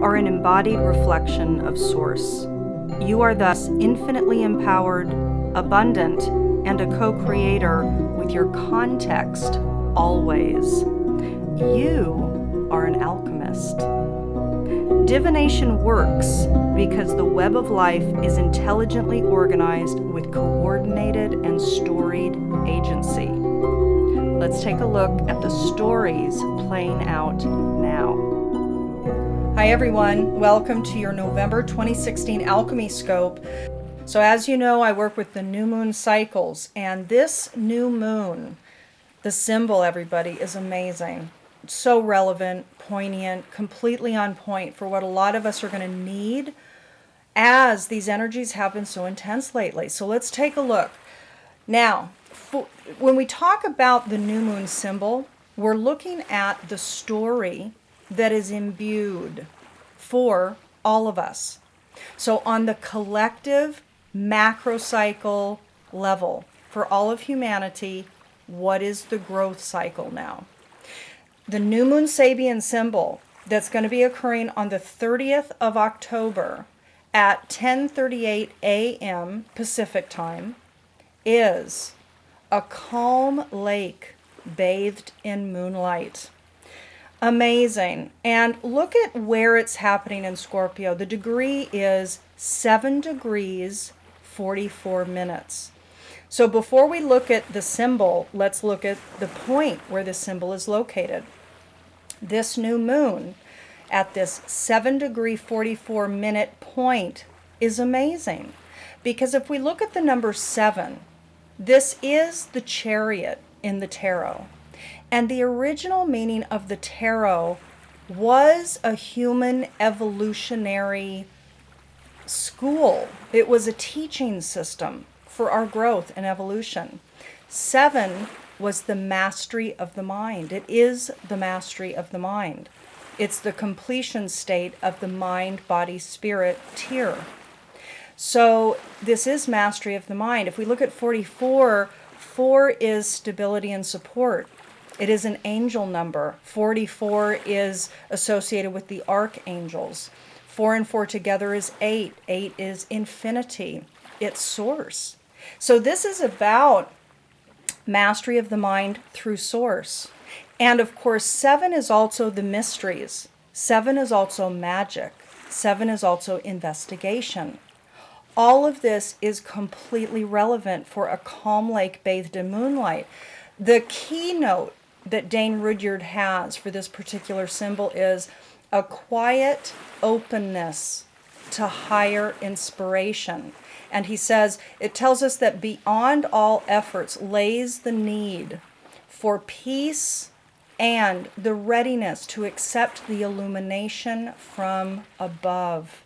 are an embodied reflection of Source. You are thus infinitely empowered, abundant, and a co-creator with your context always. You are an alchemist. Divination works because the web of life is intelligently organized with coordinated and storied agency. Let's take a look at the stories playing out now. Hi everyone, welcome to your November 2016 Alchemy Scope. So as you know, I work with the new moon cycles, and this new moon, the symbol, everybody, is amazing. So relevant, poignant, completely on point for what a lot of us are going to need as these energies have been so intense lately. So let's take a look. Now, when we talk about the new moon symbol, we're looking at the story that is imbued for all of us. So on the collective macrocycle level, for all of humanity, what is the growth cycle now? The new moon Sabian symbol that's going to be occurring on the 30th of October at 10:38 a.m. Pacific time is a calm lake bathed in moonlight. Amazing. And look at where it's happening in Scorpio. The degree is 7 degrees 44 minutes. So before we look at the symbol, let's look at the point where the symbol is located. This new moon at this 7 degree 44 minute point is amazing, because if we look at the number 7, this is the chariot in the tarot. And the original meaning of the tarot was a human evolutionary school. It was a teaching system for our growth and evolution. 7 was the mastery of the mind. It is the mastery of the mind. It's the completion state of the mind, body, spirit tier. So this is mastery of the mind. If we look at 44, 4 is stability and support. It is an angel number. 44 is associated with the archangels. 4 and 4 together is 8. 8 is infinity. It's source. So this is about mastery of the mind through source. And of course, 7 is also the mysteries. 7 is also magic. 7 is also investigation. All of this is completely relevant for a calm lake bathed in moonlight. The keynote that Dane Rudyard has for this particular symbol is a quiet openness to higher inspiration. And he says, it tells us that beyond all efforts lays the need for peace and the readiness to accept the illumination from above.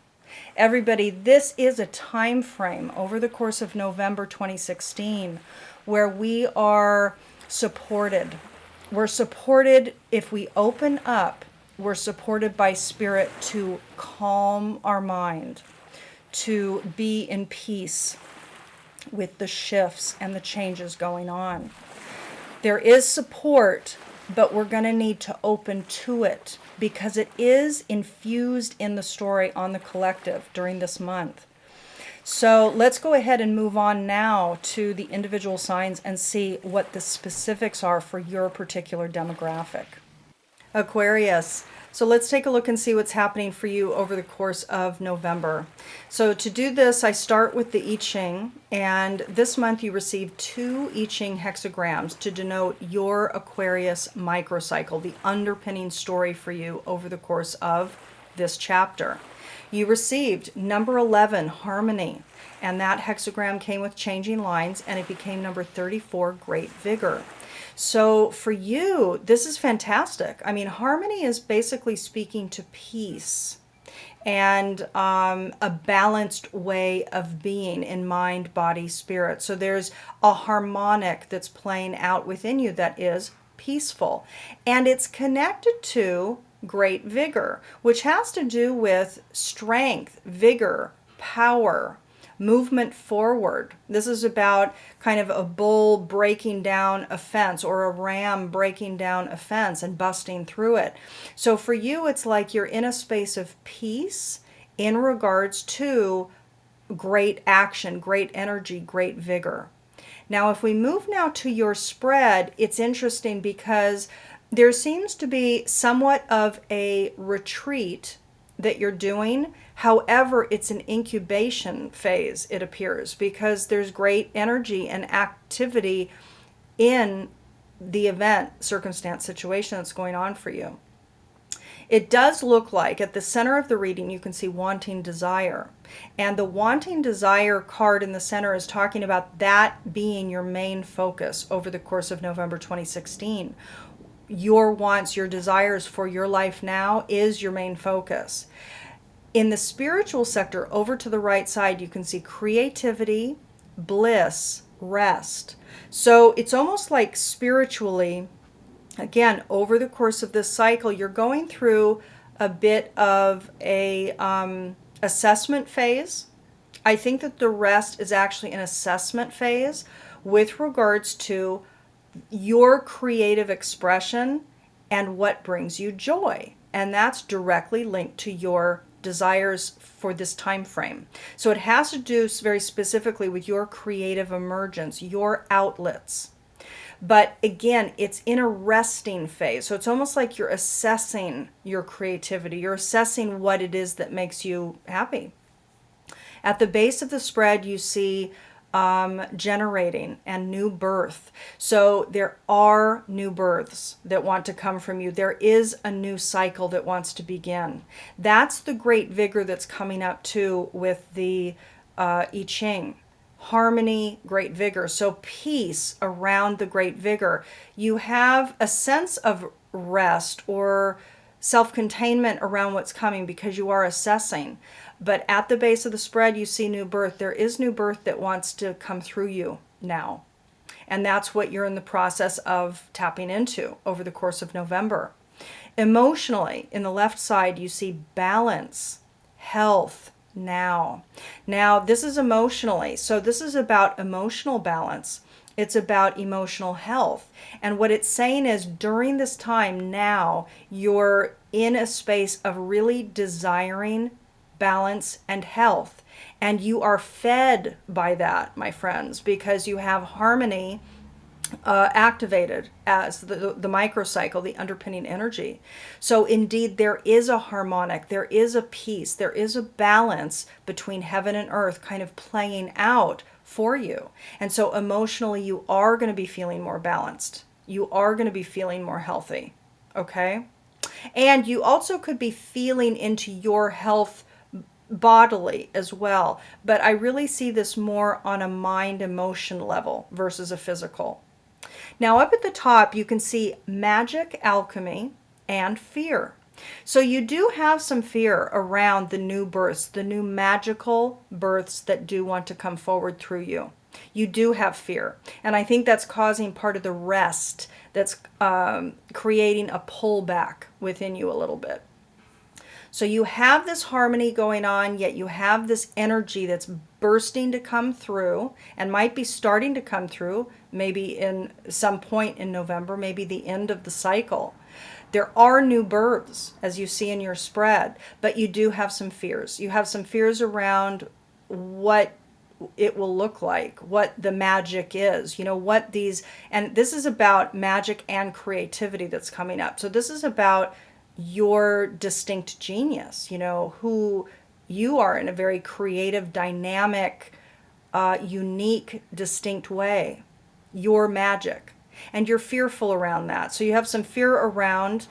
Everybody, this is a time frame over the course of November 2016 where we are supported. We're supported if we open up. We're supported by spirit to calm our mind, to be in peace with the shifts and the changes going on. There is support, but we're going to need to open to it because it is infused in the story on the collective during this month. So let's go ahead and move on now to the individual signs and see what the specifics are for your particular demographic. Aquarius. So let's take a look and see what's happening for you over the course of November. So to do this, I start with the I Ching, and this month you receive 2 I Ching hexagrams to denote your Aquarius microcycle, the underpinning story for you over the course of this chapter. You received number 11, harmony, and that hexagram came with changing lines, and it became number 34, great vigor. So for you, this is fantastic. I mean, harmony is basically speaking to peace and a balanced way of being in mind, body, spirit. So there's a harmonic that's playing out within you that is peaceful. And it's connected to great vigor, which has to do with strength, vigor, power, movement forward. This is about kind of a bull breaking down a fence, or a ram breaking down a fence and busting through it. So for you, it's like you're in a space of peace in regards to great action, great energy, great vigor. Now, if we move now to your spread, it's interesting because there seems to be somewhat of a retreat that you're doing. However, it's an incubation phase, it appears, because there's great energy and activity in the event, circumstance, situation that's going on for you. It does look like at the center of the reading, you can see wanting desire. And the wanting desire card in the center is talking about that being your main focus over the course of November 2016. Your wants, your desires for your life now is your main focus. In the spiritual sector, over to the right side, you can see creativity, bliss, rest. So it's almost like spiritually, again, over the course of this cycle, you're going through a bit of a assessment phase. I think that the rest is actually an assessment phase with regards to your creative expression and what brings you joy. And that's directly linked to your desires for this time frame. So it has to do very specifically with your creative emergence, your outlets. But again, it's in a resting phase. So it's almost like you're assessing your creativity. You're assessing what it is that makes you happy. At the base of the spread, you see generating and new birth. So there are new births that want to come from you. There is a new cycle that wants to begin. That's the great vigor that's coming up too with the I Ching. Harmony, great vigor. So peace around the great vigor. You have a sense of rest or self-containment around what's coming because you are assessing. But at the base of the spread, you see new birth. There is new birth that wants to come through you now. And that's what you're in the process of tapping into over the course of November. Emotionally, in the left side, you see balance, health, now. Now, this is emotionally. So this is about emotional balance. It's about emotional health. And what it's saying is during this time now, you're in a space of really desiring balance and health. And you are fed by that, my friends, because you have harmony activated as the microcycle, the underpinning energy. So indeed, there is a harmonic, there is a peace, there is a balance between heaven and earth kind of playing out for you. And so emotionally, you are going to be feeling more balanced. You are going to be feeling more healthy. Okay? And you also could be feeling into your health bodily as well. But I really see this more on a mind emotion level versus a physical. Now up at the top, you can see magic, alchemy, and fear. So you do have some fear around the new births, the new magical births that do want to come forward through you. You do have fear. And I think that's causing part of the rest that's creating a pullback within you a little bit. So you have this harmony going on, yet you have this energy that's bursting to come through and might be starting to come through maybe in some point in November, maybe the end of the cycle. There are new births, as you see in your spread, but you do have some fears. You have some fears around what it will look like, what the magic is, you know, what these, and this is about magic and creativity that's coming up. So this is about your distinct genius, you know, who you are in a very creative, dynamic, unique, distinct way, your magic. And you're fearful around that. So you have some fear around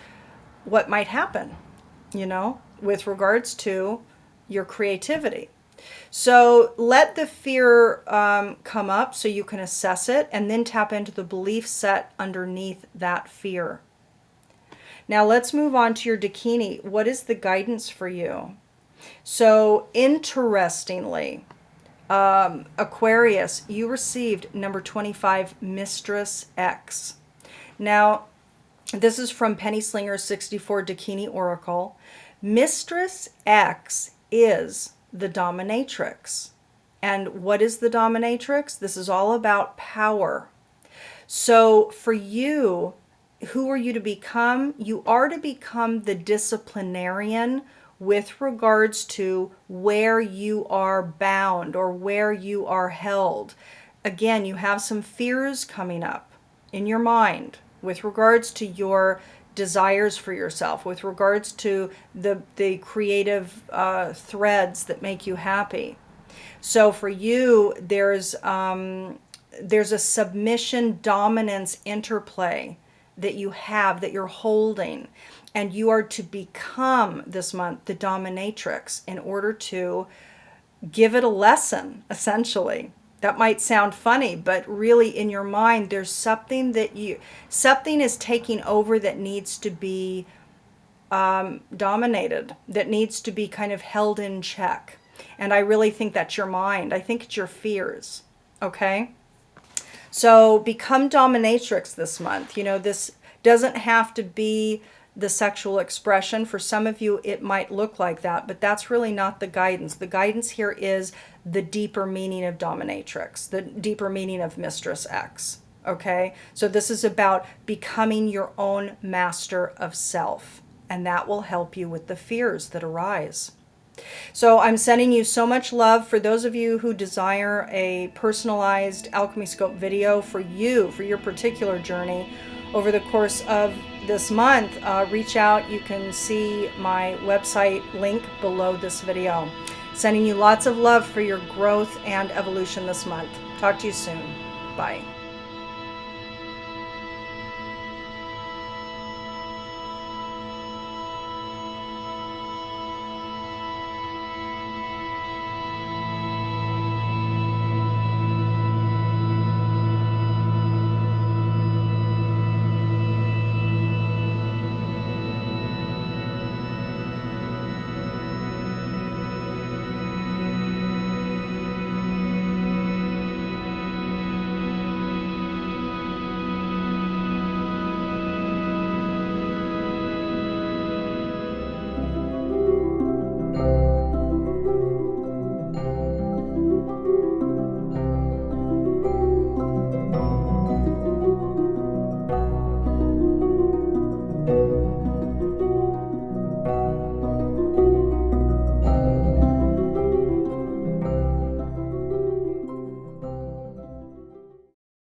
what might happen, you know, with regards to your creativity. So let the fear come up so you can assess it and then tap into the belief set underneath that fear. Now let's move on to your Dakini. What is the guidance for you? So interestingly, Aquarius, you received number 25, Mistress X. Now, this is from Penny Slinger's 64 Dakini Oracle. Mistress X is the dominatrix. And what is the dominatrix? This is all about power. So for you, who are you to become? You are to become the disciplinarian with regards to where you are bound or where you are held. Again, you have some fears coming up in your mind with regards to your desires for yourself, with regards to the creative threads that make you happy. So for you, there's a submission dominance interplay that you have, that you're holding, and you are to become this month the dominatrix in order to give it a lesson, essentially. That might sound funny, but really in your mind, there's something something is taking over that needs to be dominated, that needs to be kind of held in check. And I really think that's your mind. I think it's your fears. Okay? So become dominatrix this month. You know, this doesn't have to be the sexual expression. For some of you, it might look like that, but that's really not the guidance. The guidance here is the deeper meaning of dominatrix, the deeper meaning of Mistress X. Okay? So this is about becoming your own master of self, and that will help you with the fears that arise. So I'm sending you so much love. For those of you who desire a personalized Alchemy Scope video for you, for your particular journey over the course of this month, reach out. You can see my website link below this video. Sending you lots of love for your growth and evolution this month. Talk to you soon. Bye.